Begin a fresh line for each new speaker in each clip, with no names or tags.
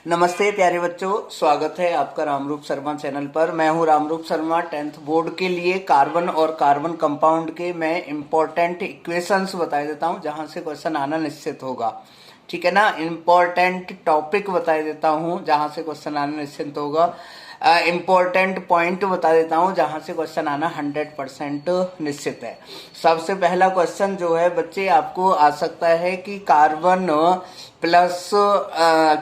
नमस्ते प्यारे बच्चों, स्वागत है आपका रामरूप शर्मा चैनल पर। मैं हूं रामरूप शर्मा। 10th बोर्ड के लिए कार्बन और कार्बन कंपाउंड के मैं इंपॉर्टेंट इक्वेशंस बता देता हूं जहां से क्वेश्चन आना निश्चित होगा। ठीक है ना। इंपॉर्टेंट टॉपिक बता देता हूं जहां से क्वेश्चन आना निश्चित होगा। इंपॉर्टेंट पॉइंट बता देता हूं जहां से क्वेश्चन आना 100% निश्चित है। सबसे पहला क्वेश्चन जो है बच्चे आपको आ सकता है कि कार्बन प्लस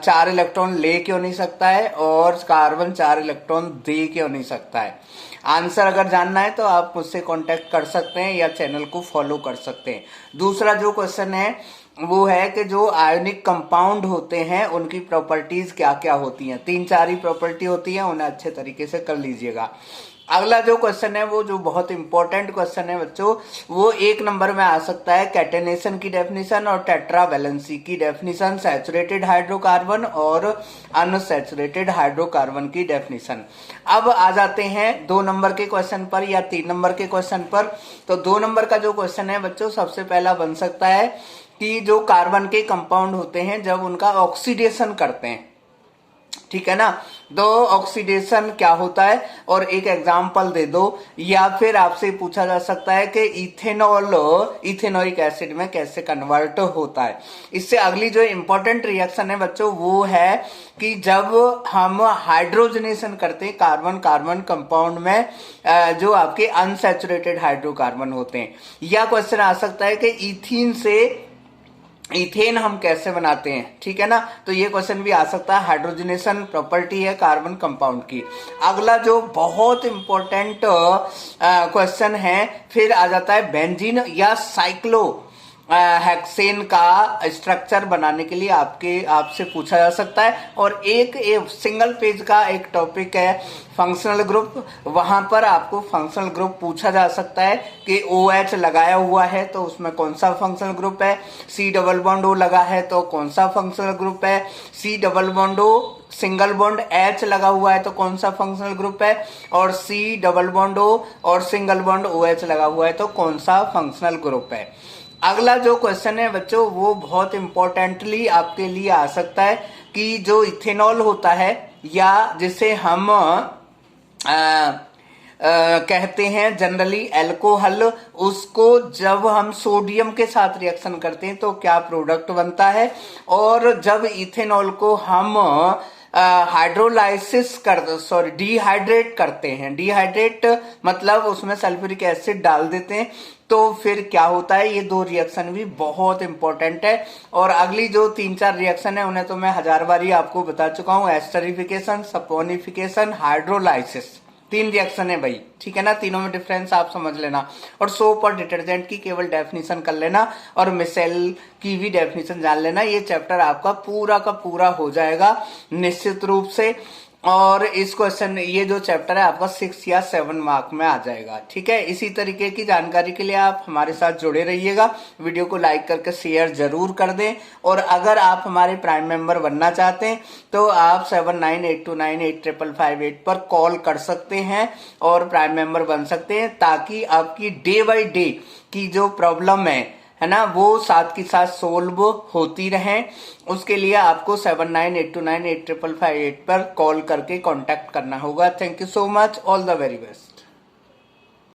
4 इलेक्ट्रॉन ले क्यों नहीं सकता है और कार्बन 4 इलेक्ट्रॉन दे क्यों नहीं सकता है। आंसर अगर जानना है तो आप मुझसे कांटेक्ट कर सकते हैं या चैनल को फॉलो कर सकते हैं। दूसरा जो क्वेश्चन है वो है कि जो आयोनिक कंपाउंड होते हैं उनकी प्रॉपर्टीज क्या क्या होती हैं। 3-4 ही प्रॉपर्टी होती है, उन्हें अच्छे तरीके से कर लीजिएगा। अगला जो क्वेश्चन है वो जो बहुत इंपॉर्टेंट क्वेश्चन है बच्चों, वो 1 नंबर में आ सकता है। कैटेनेशन की डेफिनेशन और टेट्रावैलेंसी की डेफिनेशन, सैचुरेटेड हाइड्रोकार्बन और अनसैचुरेटेड हाइड्रोकार्बन की डेफिनेशन। अब आ जाते हैं 2 नंबर के क्वेश्चन पर या 3 नंबर के क्वेश्चन पर। तो 2 नंबर का जो क्वेश्चन है बच्चों, सबसे पहला बन सकता है कि जो कार्बन के कंपाउंड होते हैं जब उनका ऑक्सीडेशन करते हैं, ठीक है ना, तो ऑक्सीडेशन क्या होता है और एक एग्जांपल दे दो। या फिर आपसे पूछा जा सकता है कि इथेनॉल इथेनॉइक एसिड में कैसे कन्वर्ट होता है। इससे अगली जो इंपॉर्टेंट रिएक्शन है बच्चों वो है कि जब हम हाइड्रोजनेशन करते हैं कार्बन कार्बन कंपाउंड में जो आपके अनसैचुरेटेड हाइड्रोकार्बन होते हैं। या क्वेश्चन आ सकता है कि इथीन से इथेन हम कैसे बनाते हैं, ठीक है ना। तो ये क्वेश्चन भी आ सकता है। हाइड्रोजनेशन प्रॉपर्टी है कार्बन कंपाउंड की। अगला जो बहुत इंपॉर्टेंट क्वेश्चन है फिर आ जाता है बेंजीन या साइक्लो हेक्सेन का स्ट्रक्चर बनाने के लिए आपसे पूछा जा सकता है। और एक सिंगल पेज का एक टॉपिक है फंक्शनल ग्रुप, वहां पर आपको फंक्शनल ग्रुप पूछा जा सकता है कि OH लगाया हुआ है तो उसमें कौन सा फंक्शनल ग्रुप है, C डबल बॉन्ड O लगा है तो कौन सा फंक्शनल ग्रुप है, C double bond O single bond H लगा हुआ है तो कौन सा फंक्शनल ग्रुप है, और C डबल बॉन्ड O और सिंगल बॉन्ड OH लगा हुआ है तो कौन सा फंक्शनल ग्रुप है। अगला जो क्वेश्चन है बच्चों वो बहुत इंपॉर्टेंटली आपके लिए आ सकता है कि जो इथेनॉल होता है या जिसे हम कहते हैं जनरली अल्कोहल, उसको जब हम सोडियम के साथ रिएक्शन करते हैं तो क्या प्रोडक्ट बनता है। और जब इथेनॉल को हम हाइड्रोलाइसिस डिहाइड्रेट करते हैं, डिहाइड्रेट मतलब उसमें सल्फ्यूरिक एसिड डाल देते हैं, तो फिर क्या होता है। ये 2 रिएक्शन भी बहुत इंपॉर्टेंट है। और अगली जो 3-4 रिएक्शन है उन्हें तो मैं 1000 बार ही आपको बता चुका हूं। एस्टरिफिकेशन, सपोनिफिकेशन, हाइड्रोलाइसिस, 3 रिएक्शन है भाई, ठीक है ना। तीनों में डिफरेंस आप समझ लेना। और सोप और डिटर्जेंट की केवल डेफिनेशन कर लेना और मिसेल की भी डेफिनेशन जान लेना। ये चैप्टर आपका पूरा का पूरा हो जाएगा निश्चित रूप से। और इस क्वेश्चन ये जो चैप्टर है आपका 6 या 7 मार्क में आ जाएगा, ठीक है। इसी तरीके की जानकारी के लिए आप हमारे साथ जुड़े रहिएगा। वीडियो को लाइक करके शेयर जरूर कर दें। और अगर आप हमारे प्राइम मेंबर बनना चाहते हैं तो आप 7982985558 पर कॉल कर सकते हैं और प्राइम मेंबर बन सकते हैं, ताकि आपकी डे बाय डे की जो प्रॉब्लम है ना वो साथ के साथ सोल्व होती रहे। उसके लिए आपको 7982985558 पर कॉल करके कांटेक्ट करना होगा। Thank you so much, all the very best.